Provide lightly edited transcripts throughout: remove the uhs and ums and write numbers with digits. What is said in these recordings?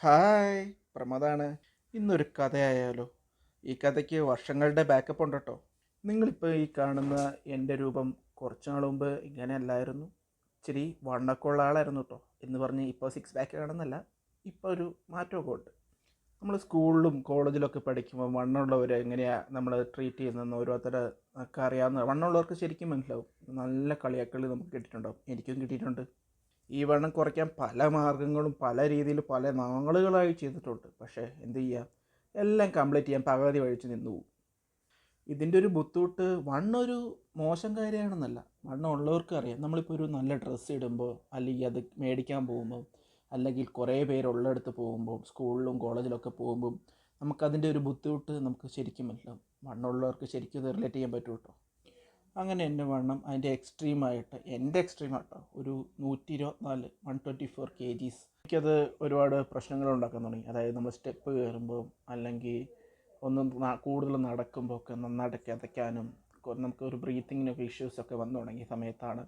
Hi, പ്രമോദാണ്. ഇന്നൊരു കഥയായാലോ? ഈ കഥയ്ക്ക് വർഷങ്ങളുടെ ബാക്കപ്പ് ഉണ്ട് കേട്ടോ. നിങ്ങളിപ്പോൾ ഈ കാണുന്ന എൻ്റെ രൂപം കുറച്ച് നാൾ മുമ്പ് ഇങ്ങനെയല്ലായിരുന്നു. ഇച്ചിരി വണ്ണൊക്കെയുള്ള ആളായിരുന്നു കേട്ടോ. എന്ന് പറഞ്ഞ് ഇപ്പോൾ സിക്സ് പാക്ക് ആണെന്നല്ല, ഇപ്പോൾ ഒരു മാറ്റമൊക്കെ ഉണ്ട്. നമ്മൾ സ്കൂളിലും കോളേജിലൊക്കെ പഠിക്കുമ്പോൾ വണ്ണമുള്ളവർ എങ്ങനെയാണ് നമ്മൾ ട്രീറ്റ് ചെയ്യുന്നതെന്ന് ഓരോരുത്തരെ ഒക്കെ അറിയാവുന്ന വണ്ണമുള്ളവർക്ക് ശരിക്കും മനസ്സിലാവും. നല്ല കളിയാക്കളി നമുക്ക് കിട്ടിയിട്ടുണ്ടാവും, എനിക്കും കിട്ടിയിട്ടുണ്ട്. ഈ വണ്ണം കുറയ്ക്കാൻ പല മാർഗ്ഗങ്ങളും പല രീതിയിൽ പല നാളുകളായി ചെയ്തിട്ടുണ്ട്. പക്ഷേ എന്ത് ചെയ്യുക, എല്ലാം കംപ്ലീറ്റ് ചെയ്യാൻ പകുതി വഴിച്ച് നിന്നു പോകും. ഇതിൻ്റെ ഒരു ബുദ്ധിമുട്ട് വണ്ണൊരു മോശം കാര്യമാണെന്നല്ല, വണ്ണം ഉള്ളവർക്ക് അറിയാം. നമ്മളിപ്പോൾ ഒരു നല്ല ഡ്രസ്സ് ഇടുമ്പോൾ, അല്ലെങ്കിൽ അത് മേടിക്കാൻ പോകുമ്പോൾ, അല്ലെങ്കിൽ കുറേ പേരുള്ളിടത്ത് പോകുമ്പോൾ, സ്കൂളിലും കോളേജിലൊക്കെ പോകുമ്പം നമുക്കതിൻ്റെ ഒരു ബുദ്ധിമുട്ട് നമുക്ക് ശരിക്കും മനസ്സിലാവും. വണ്ണമുള്ളവർക്ക് ശരിക്കും ഇത് റിലേറ്റ് ചെയ്യാൻ പറ്റും കേട്ടോ. അങ്ങനെ എൻ്റെ വണ്ണം അതിൻ്റെ എക്സ്ട്രീമായിട്ട്, എൻ്റെ എക്സ്ട്രീമായിട്ടോ, ഒരു 124 124 kgs. എനിക്കത് ഒരുപാട് പ്രശ്നങ്ങൾ ഉണ്ടാക്കാൻ തുടങ്ങി. അതായത് നമ്മൾ സ്റ്റെപ്പ് കയറുമ്പോൾ, അല്ലെങ്കിൽ കൂടുതൽ നടക്കുമ്പോൾ ഒക്കെ നന്നായിട്ട് കിതയ്ക്കാനും നമുക്കൊരു ബ്രീത്തിങ്ങിനൊക്കെ ഇഷ്യൂസൊക്കെ വന്നു തുടങ്ങിയ സമയത്താണ്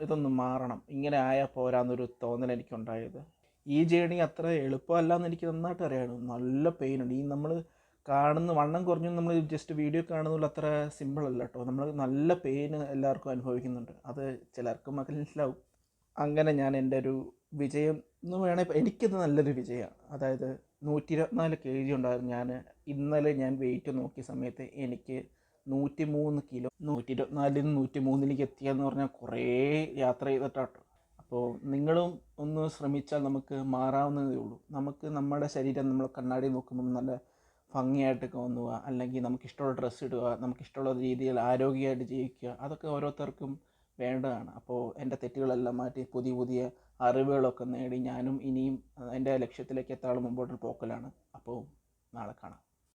ഇതൊന്ന് മാറണം, ഇങ്ങനെ ആയാൽ പോരാന്നൊരു തോന്നൽ എനിക്കുണ്ടായത്. ഈ ജേണി അത്ര എളുപ്പമല്ല എന്ന് എനിക്ക് നന്നായിട്ട് അറിയാം. നല്ല പെയിനുണ്ട്. നമ്മൾ വണ്ണം കുറഞ്ഞു നമ്മൾ ജസ്റ്റ് വീഡിയോ കാണുന്നതിൽ അത്ര സിമ്പിളല്ല കേട്ടോ. നമ്മൾ നല്ല പെയിന് എല്ലാവർക്കും അനുഭവിക്കുന്നുണ്ട്. അത് ചിലർക്ക് മനസ്സിലാവും. അങ്ങനെ ഞാൻ എൻ്റെ ഒരു വിജയം എന്ന് വേണേൽ എനിക്കത് നല്ലൊരു വിജയമാണ്. അതായത് 124 kg ഉണ്ടായിരുന്നു ഞാൻ. ഇന്നലെ ഞാൻ വെയിറ്റ് നോക്കിയ സമയത്ത് എനിക്ക് 103 കിലോ. 124 103 എത്തിയെന്ന് പറഞ്ഞാൽ കുറേ യാത്ര ചെയ്തിട്ടാട്ടോ. അപ്പോൾ നിങ്ങളും ഒന്ന് ശ്രമിച്ചാൽ നമുക്ക് മാറാവുന്നതേ ഉള്ളൂ. നമുക്ക് നമ്മുടെ ശരീരം നമ്മൾ കണ്ണാടി നോക്കുമ്പം നല്ല ഭംഗിയായിട്ടൊക്കെ തോന്നുക, അല്ലെങ്കിൽ നമുക്കിഷ്ടമുള്ള ഡ്രസ്സ് ഇടുക, നമുക്കിഷ്ടമുള്ള രീതിയിൽ ആരോഗ്യമായിട്ട് ജീവിക്കുക, അതൊക്കെ ഓരോരുത്തർക്കും വേണ്ടതാണ്. അപ്പോൾ എൻ്റെ തെറ്റുകളെല്ലാം മാറ്റി പുതിയ പുതിയ അറിവുകളൊക്കെ നേടി ഞാനും ഇനിയും എൻ്റെ ലക്ഷ്യത്തിലേക്ക് എത്താനുള്ള മുമ്പോട്ട് പോക്കലാണ്. അപ്പോൾ നാളെ കാണാം.